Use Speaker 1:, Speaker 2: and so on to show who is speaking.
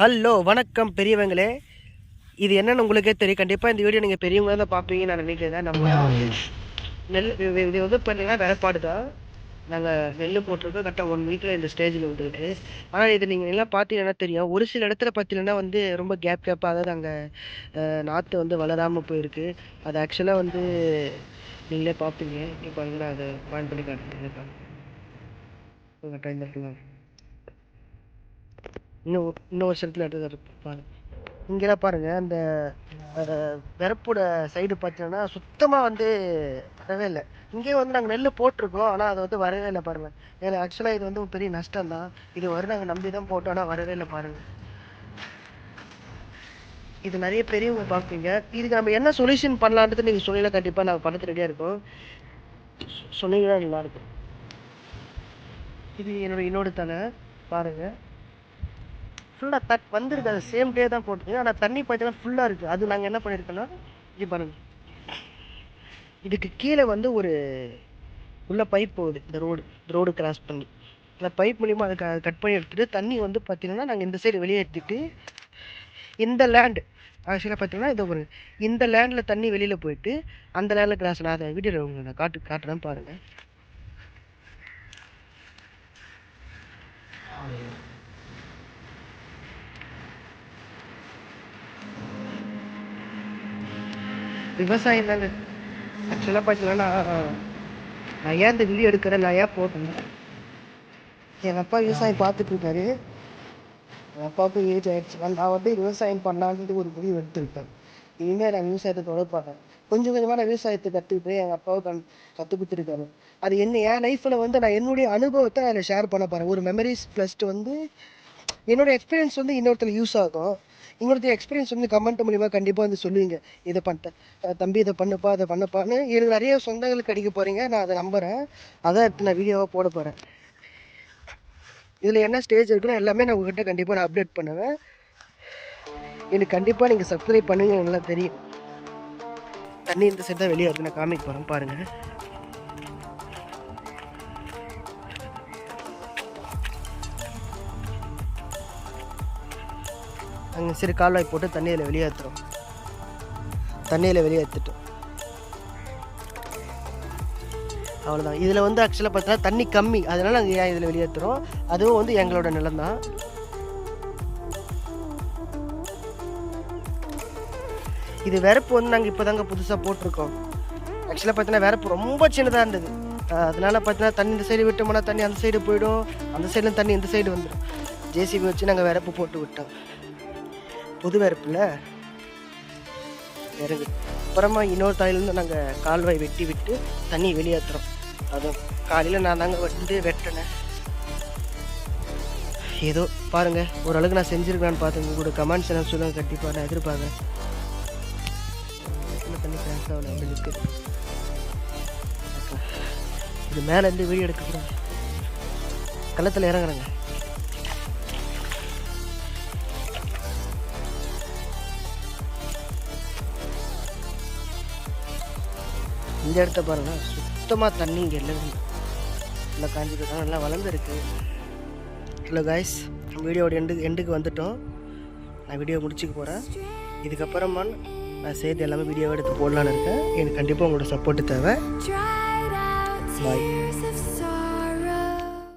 Speaker 1: Hello வணக்கம் பெரியவங்களே. இது என்னன்னு உங்களுக்கே தெரியும். கண்டிப்பாக இந்த வீடியோ நீங்கள் பெரியவங்க தான் பார்ப்பீங்கன்னு நான் நினைக்கிறேன். நம்ம நெல் இது வந்து பார்த்தீங்கன்னா வேலைப்பாடு தான். நாங்கள் நெல் போட்டிருக்கோம். கரெக்டாக 1 வீக்கில் இந்த ஸ்டேஜில் வந்துருக்கு. ஆனால் இது நீங்கள் எல்லாம் பார்த்தீங்கன்னா தெரியும். ஒரு சில இடத்துல பார்த்தீங்கன்னா வந்து ரொம்ப கேப்பாக, அதாவது அங்கே நாற்று வந்து வளராமல் போயிருக்கு. அது ஆக்சுவலாக வந்து நீங்களே பார்ப்பீங்க. இப்போ வந்து அதை பாயிண்ட் பண்ணி காட்டுறேன். கரெக்டாக இந்த இடத்துல இன்னும் வருஷத்தில் எடுத்து பாருங்க. இங்கெல்லாம் பாருங்க, அந்த வெறப்போட சைடு பார்த்தீங்கன்னா சுத்தமாக வந்து வரவே இல்லை. இங்கேயே வந்து நாங்கள் நெல் போட்டிருக்கோம், ஆனால் அது வந்து வரவே இல்லை பாருங்க. ஏன்னா ஆக்சுவலாக இது வந்து ஒரு பெரிய நஷ்டம் தான். இது வரும் நாங்கள் நம்பி தான் போட்டோம், ஆனால் வரவே இல்லை பாருங்க. இது நிறைய பெரியவங்க பார்ப்பீங்க. இதுக்கு நம்ம என்ன சொல்யூஷன் பண்ணலான்றது நீங்கள் சொன்னீங்கன்னா கண்டிப்பாக நாங்கள் பண்ணது ரெடியாக இருக்கோம். சொன்னீங்கன்னா நல்லாயிருக்கும். இது என்னோட தலை பாருங்கள், ஃபுல்லாக வந்துருக்கு. அது சேம் டே தான் போட்டுருக்கு, ஆனால் தண்ணி பார்த்தீங்கன்னா ஃபுல்லாக இருக்குது. அது நாங்கள் என்ன பண்ணியிருக்கோன்னா, இது பாருங்கள், இதுக்கு கீழே வந்து ஒரு உள்ள பைப் போகுது. இந்த ரோடு கிராஸ் பண்ணி அந்த பைப் மூலிமா அதை கட் பண்ணி எடுத்துகிட்டு தண்ணி வந்து பார்த்தீங்கன்னா நாங்கள் இந்த சைடு வெளியே எடுத்துகிட்டு இந்த லேண்டு ஆக்சுவலாக பார்த்தீங்கன்னா இது ஒரு இந்த லேண்டில் தண்ணி வெளியில் போயிட்டு அந்த லேண்டில் கிராஸ். நான் அதை வீடியோ உங்களுக்கு நான் காட்டுறேன் பாருங்கள். விவசாயம் தாங்க ஆக்சுவலாக பார்த்தீங்கன்னா. நான் ஏன் இந்த வீடியோ எடுக்கிறேன், நான் ஏன் போட்டேன், எங்கள் அப்பா விவசாயம் பார்த்துட்டு இருக்காரு. எங்கள் அப்பாவுக்கு ஏஜ் ஆகிடுச்சு. நான் வந்து விவசாயம் பண்ணலான்ட்டு ஒரு முடிவு எடுத்துருப்பேன். இனிமேல் நான் விவசாயத்தை தொடர்பாங்க கொஞ்சம் கொஞ்சமாக நான் விவசாயத்தை கற்றுக்கிட்டு எங்கள் அப்பாவை கற்றுக் கொடுத்துருக்காரு. அது என்ன என் லைஃப்பில் வந்து நான் என்னுடைய அனுபவத்தை அதில் ஷேர் பண்ண போகிறேன். ஒரு மெமரிஸ் ப்ளஸ்ட்டு வந்து என்னோடய எக்ஸ்பீரியன்ஸ் வந்து இன்னொருத்தர் யூஸ் ஆகும். இன்னொருத்தர் எக்ஸ்பீரியன்ஸ் வந்து கமெண்ட் மூலிமா கண்டிப்பாக வந்து சொல்லுவீங்க, இதை பண்ணிட்டேன் தம்பி, இதை பண்ணுப்பா, அதை பண்ணப்பான்னு. எனக்கு நிறைய சொந்தங்களுக்கு அடிக்க போகிறீங்க, நான் அதை நம்புகிறேன். அதான் எடுத்து நான் வீடியோவாக போட போகிறேன். இதில் என்ன ஸ்டேஜ் இருக்குன்னு எல்லாமே நான் உங்கள்கிட்ட கண்டிப்பாக நான் அப்டேட் பண்ணுவேன். எனக்கு கண்டிப்பாக நீங்கள் சப்ஸ்கிரைப் பண்ணுங்க. நல்லா தெரியும் தண்ணி இந்த சைடு தான் வெளியே இருக்கு. நான் காமிக்க போகிறேன் பாருங்கள். அங்கே சரி கால்வாய் போட்டு தண்ணியில் வெளியேற்றுறோம். தண்ணியில் வெளியேற்றிட்டோம், அவ்வளோதான். இதில் வந்து ஆக்சுவலாக பார்த்தீங்கன்னா தண்ணி கம்மி, அதனால் நாங்கள் ஏன் இதில் வெளியேற்றுறோம். அதுவும் வந்து எங்களோட நிலம் தான். இது வெறப்பு வந்து நாங்கள் இப்போ தாங்க புதுசாக போட்டிருக்கோம். ஆக்சுவலாக பார்த்தீங்கன்னா வெறப்பு ரொம்ப சின்னதாக இருந்தது. அதனால் பார்த்தீங்கன்னா தண்ணி இந்த சைடு விட்டோம்னா தண்ணி அந்த சைடு போயிடும், அந்த சைடில் தண்ணி இந்த சைடு வந்துடும். ஜேசிபி வச்சு நாங்கள் வெறப்பு போட்டு விட்டோம். புது வெறப்பில் இறங்கு. அப்புறமா இன்னொரு தாயிலேருந்து நாங்கள் கால்வாய் வெட்டி விட்டு தண்ணி வெளியேற்றுறோம். அதுவும் காலையில் நான் தாங்க வந்து வெட்டினேன். ஏதோ பாருங்கள், ஓரளவுக்கு நான் செஞ்சுருக்கேன்னு பார்த்துங்க. உங்களோட கமெண்ட்ஸ் என்ன சொல்லுங்கள், கண்டிப்பாக நான் எதிர்பார்க்குறேன். தண்ணி கிராஸ் ஆகல அவங்களுக்கு. இது மேலேருந்து வீடியோ எடுக்கக்கூடாது, கள்ளத்தில் இறங்குறேங்க. இந்த இடத்த பாருங்க, சுத்தமாக தண்ணி இங்கே இல்லை. நல்லா காஞ்சிக்கிட்டாங்க, நல்லா வளர்ந்துருக்கு. ஹலோ காய்ஸ், வீடியோட எண்டுக்கு வந்துட்டோம். நான் வீடியோ முடிச்சுக்க போகிறேன். இதுக்கப்புறமா நான் செய்து எல்லாமே வீடியோவை எடுத்து போடலான்னு இருக்கேன். எனக்கு கண்டிப்பாக உங்களோட சப்போர்ட்டு தேவை. பாய்.